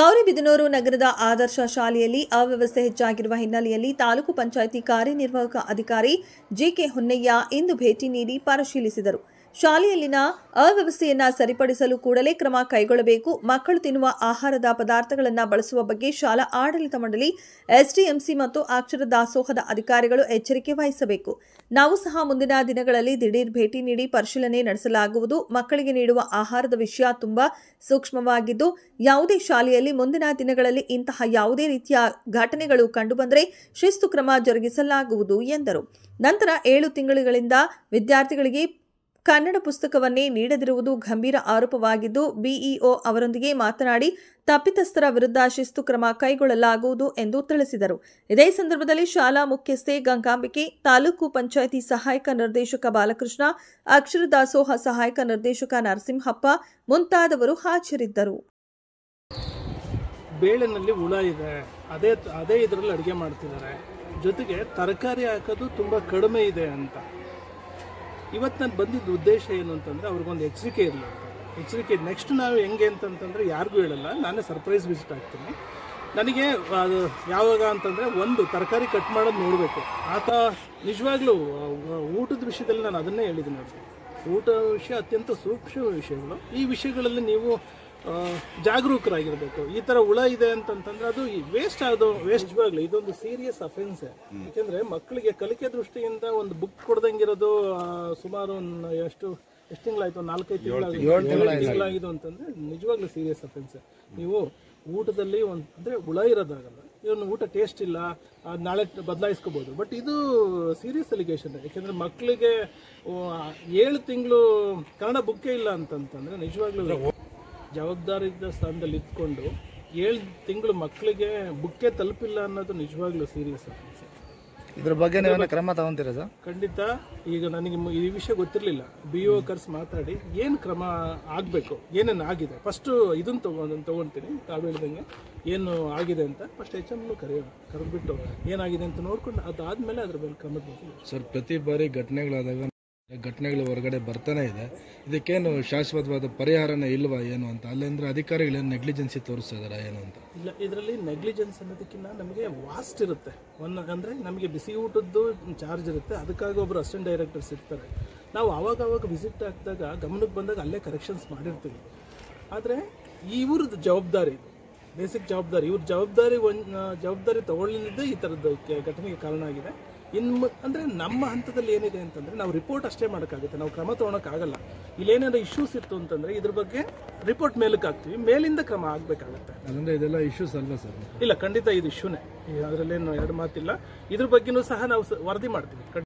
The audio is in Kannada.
ಗೌರಿಬಿದನೂರು ನಗರದ ಆದರ್ಶ ಶಾಲೆಯಲ್ಲಿ ಅವ್ಯವಸ್ಥೆ ಹೆಚ್ಚಾಗಿರುವ ಹಿನ್ನೆಲೆಯಲ್ಲಿ ತಾಲೂಕು ಪಂಚಾಯಿತಿ ಕಾರ್ಯನಿರ್ವಾಹಕ ಅಧಿಕಾರಿ ಜಿಕೆ ಹೊನ್ನಯ್ಯ ಇಂದು ಭೇಟಿ ನೀಡಿ ಪರಿಶೀಲಿಸಿದರು. ಶಾಲೆಯಲ್ಲಿನ ಅವ್ಯವಸ್ಥೆಯನ್ನು ಸರಿಪಡಿಸಲು ಕೂಡಲೇ ಕ್ರಮ ಕೈಗೊಳ್ಳಬೇಕು. ಮಕ್ಕಳು ತಿನ್ನುವ ಆಹಾರದ ಪದಾರ್ಥಗಳನ್ನು ಬಳಸುವ ಬಗ್ಗೆ ಶಾಲಾ ಆಡಳಿತ ಮಂಡಳಿ, ಎಸ್ಡಿಎಂಸಿ ಮತ್ತು ಅಕ್ಷರ ದಾಸೋಹದ ಅಧಿಕಾರಿಗಳು ಎಚ್ಚರಿಕೆ ವಹಿಸಬೇಕು. ನಾವು ಸಹ ಮುಂದಿನ ದಿನಗಳಲ್ಲಿ ದಿಢೀರ್ ಭೇಟಿ ನೀಡಿ ಪರಿಶೀಲನೆ ನಡೆಸಲಾಗುವುದು. ಮಕ್ಕಳಿಗೆ ನೀಡುವ ಆಹಾರದ ವಿಷಯ ತುಂಬಾ ಸೂಕ್ಷ್ಮವಾಗಿದ್ದು, ಯಾವುದೇ ಶಾಲೆಯಲ್ಲಿ ಮುಂದಿನ ದಿನಗಳಲ್ಲಿ ಇಂತಹ ಯಾವುದೇ ರೀತಿಯ ಘಟನೆಗಳು ಕಂಡುಬಂದರೆ ಶಿಸ್ತು ಕ್ರಮ ಜರುಗಿಸಲಾಗುವುದು ಎಂದರು. ನಂತರ 7 ತಿಂಗಳುಗಳಿಂದ ವಿದ್ಯಾರ್ಥಿಗಳಿಗೆ ಕನ್ನಡ ಪುಸ್ತಕವನ್ನೇ ನೀಡದಿರುವುದು ಗಂಭೀರ ಆರೋಪವಾಗಿದ್ದು, ಬಿಇಒ ಅವರೊಂದಿಗೆ ಮಾತನಾಡಿ ತಪ್ಪಿತಸ್ಥರ ವಿರುದ್ಧ ಶಿಸ್ತು ಕ್ರಮ ಕೈಗೊಳ್ಳಲಾಗುವುದು ಎಂದು ತಿಳಿಸಿದರು. ಇದೇ ಸಂದರ್ಭದಲ್ಲಿ ಶಾಲಾ ಮುಖ್ಯಸ್ಥೆ ಗಂಗಾಂಬಿಕೆ, ತಾಲೂಕು ಪಂಚಾಯಿತಿ ಸಹಾಯಕ ನಿರ್ದೇಶಕ ಬಾಲಕೃಷ್ಣ, ಅಕ್ಷರ ದಾಸೋಹ ಸಹಾಯಕ ನಿರ್ದೇಶಕ ನರಸಿಂಹಪ್ಪ ಮುಂತಾದವರು ಹಾಜರಿದ್ದರು. ಬೇಳೆನಲ್ಲಿ ಹುಳ ಇದೆ, ಅದೇ ಇದರಲ್ಲಿ ಅಡುಗೆ ಮಾಡ್ತಿದ್ದಾರೆ. ಜೊತೆಗೆ ತರಕಾರಿ ಹಾಕೋದು ತುಂಬ ಕಡಿಮೆ ಇದೆ ಅಂತ. ಇವತ್ತು ನಾನು ಬಂದಿದ್ದ ಉದ್ದೇಶ ಏನು ಅಂತಂದರೆ ಅವ್ರಿಗೊಂದು ಎಚ್ಚರಿಕೆ ಇರಲಿ ಅಂತ. ಎಚ್ಚರಿಕೆ ನೆಕ್ಸ್ಟ್ ನಾವು ಹೆಂಗೆ ಅಂತಂತಂದರೆ ಯಾರಿಗೂ ಹೇಳಲ್ಲ, ನಾನೇ ಸರ್ಪ್ರೈಸ್ ವಿಸಿಟ್ ಆಗ್ತೀನಿ. ನನಗೆ ಅದು ಯಾವಾಗ ಅಂತಂದರೆ ಒಂದು ತರಕಾರಿ ಕಟ್ ಮಾಡೋದು ನೋಡಬೇಕು. ಆತ ನಿಜವಾಗ್ಲೂ ಊಟದ ವಿಷಯದಲ್ಲಿ ನಾನು ಅದನ್ನೇ ಹೇಳಿದ್ದೀನಿ ಅವ್ರಿಗೆ. ಊಟದ ವಿಷಯ ಅತ್ಯಂತ ಸೂಕ್ಷ್ಮ ವಿಷಯಗಳು. ಈ ವಿಷಯಗಳಲ್ಲಿ ನೀವು ಜಾಗರೂಕರಾಗಿರಬೇಕು. ಈ ಥರ ಹುಳ ಇದೆ ಅಂತಂತಂದ್ರೆ ಅದು ವೇಸ್ಟ್ವಾಗ್ಲಿ ಇದೊಂದು ಸೀರಿಯಸ್ ಅಫೆನ್ಸ್. ಯಾಕೆಂದರೆ ಮಕ್ಕಳಿಗೆ ಕಲಿಕೆ ದೃಷ್ಟಿಯಿಂದ ಒಂದು ಬುಕ್ ಕೊಡ್ದಂಗಿರೋದು ಸುಮಾರು ಎಷ್ಟು ತಿಂಗಳಾಯಿತು, 4-5 ತಿಂಗಳಾಗಿದ್ದು ಅಂತಂದರೆ ನಿಜವಾಗ್ಲೂ ಸೀರಿಯಸ್ ಅಫೆನ್ಸ್. ನೀವು ಊಟದಲ್ಲಿ ಅಂದರೆ ಹುಳ ಇರೋದಾಗಲ್ಲ, ಇವನು ಊಟ ಟೇಸ್ಟ್ ಇಲ್ಲ, ನಾಳೆ ಬದಲಾಯಿಸ್ಕೋಬೋದು. ಬಟ್ ಇದು ಸೀರಿಯಸ್ ಅಲಿಗೇಷನ್. ಯಾಕೆಂದರೆ ಮಕ್ಕಳಿಗೆ 7 ತಿಂಗಳು ಕನ್ನಡ ಬುಕ್ಕೇ ಇಲ್ಲ ಅಂತಂತಂದರೆ ನಿಜವಾಗ್ಲೂ ಜವಾಬ್ದಾರಿದ ಸ್ಥಾನದಲ್ಲಿ ಇದ್ಕೊಂಡು 7 ತಿಂಗಳು ಮಕ್ಕಳಿಗೆ ಬುಕ್ಕೆ ತಲುಪಿಲ್ಲ ಅನ್ನೋದು ನಿಜವಾಗ್ಲೂ ಸೀರಿಯಸ್ ಅಫೆನ್ಸ್. ಇದ್ರ ಬಗ್ಗೆ ನೀವೇನ ಕ್ರಮ ತಗೊಂತೀರಾ ಸರ್? ಖಂಡಿತ. ಈಗ ನನಗೆ ಈ ವಿಷಯ ಗೊತ್ತಿರಲಿಲ್ಲ. ಬಿಒ ಕರ್ಸ್ ಮಾತಾಡಿ ಏನು ಕ್ರಮ ಆಗಬೇಕು, ಏನೇನು ಆಗಿದೆ ಫಸ್ಟು ಇದನ್ನು ತೊಗೊಳ್ತೀನಿ. ತಾವು ಹೇಳ್ದಂಗೆ ಏನು ಆಗಿದೆ ಅಂತ ಫಸ್ಟ್ HM ಕರೆದ್ಬಿಟ್ಟು ಏನಾಗಿದೆ ಅಂತ ನೋಡ್ಕೊಂಡು ಅದಾದಮೇಲೆ ಅದ್ರ ಮೇಲೆ ಕ್ರಮದ ಬಗ್ಗೆ ಸರ್. ಪ್ರತಿ ಬಾರಿ ಘಟನೆಗಳು ಹೊರಗಡೆ ಬರ್ತಾನೆ ಇದೆ. ಇದಕ್ಕೇನು ಶಾಶ್ವತವಾದ ಪರಿಹಾರನೇ ಇಲ್ವಾ ಏನು ಅಂತ? ಅಲ್ಲೆಂದ್ರೆ ಅಧಿಕಾರಿಗಳೇನು ನೆಗ್ಲಿಜೆನ್ಸಿ ತೋರಿಸ್ತಾ ಇದಾರ ಏನು ಅಂತ? ಇಲ್ಲ, ಇದರಲ್ಲಿ ನೆಗ್ಲಿಜೆನ್ಸ್ ಅನ್ನೋದಕ್ಕಿಂತ ನಮಗೆ ವಾಸ್ಟ್ ಇರುತ್ತೆ. ಅಂದರೆ ನಮಗೆ ಬಿಸಿ ಊಟದ್ದು ಚಾರ್ಜ್ ಇರುತ್ತೆ, ಅದಕ್ಕಾಗಿ ಒಬ್ಬರು ಅಸಿಸ್ಟೆಂಟ್ ಡೈರೆಕ್ಟರ್ಸ್ ಇರ್ತಾರೆ. ನಾವು ಆವಾಗ ವಿಸಿಟ್ ಆಗ್ದಾಗ ಗಮನಕ್ಕೆ ಬಂದಾಗ ಅಲ್ಲೇ ಕರೆಕ್ಷನ್ಸ್ ಮಾಡಿರ್ತೀವಿ. ಆದರೆ ಇವ್ರದ್ದು ಜವಾಬ್ದಾರಿ, ಬೇಸಿಕ್ ಜವಾಬ್ದಾರಿ, ಇವ್ರ ಜವಾಬ್ದಾರಿ ತಗೊಳ್ಳಿದ್ದೇ ಈ ಥರದ್ದು ಘಟನೆಗೆ ಕಾರಣ ಆಗಿದೆ. ಅಂದರೆ ನಮ್ಮ ಹಂತದಲ್ಲಿ ಏನಿದೆ ಅಂತಂದರೆ ನಾವು ರಿಪೋರ್ಟ್ ಅಷ್ಟೇ ಮಾಡೋಕ್ಕಾಗುತ್ತೆ, ನಾವು ಕ್ರಮ ತೊಗೊಳಕ್ಕಾಗಲ್ಲ. ಇಲ್ಲೇನಾದ್ರು ಇಶ್ಯೂಸ್ ಇತ್ತು ಅಂತಂದರೆ ಇದ್ರ ಬಗ್ಗೆ ರಿಪೋರ್ಟ್ ಮೇಲಕ್ಕೆ ಹಾಕ್ತೀವಿ, ಮೇಲಿಂದ ಕ್ರಮ ಆಗಬೇಕಾಗತ್ತೆ. ಅಂದರೆ ಇದೆಲ್ಲ ಇಶ್ಯೂಸ್ ಅಲ್ವಾ ಸರ್? ಇಲ್ಲ, ಖಂಡಿತ ಇದು ಇಶ್ಯೂನೇ, ಅದರಲ್ಲೇನು ಎರಡು ಮಾತಿಲ್ಲ. ಇದ್ರ ಬಗ್ಗೆನೂ ಸಹ ನಾವು ವರದಿ ಮಾಡ್ತೀವಿ.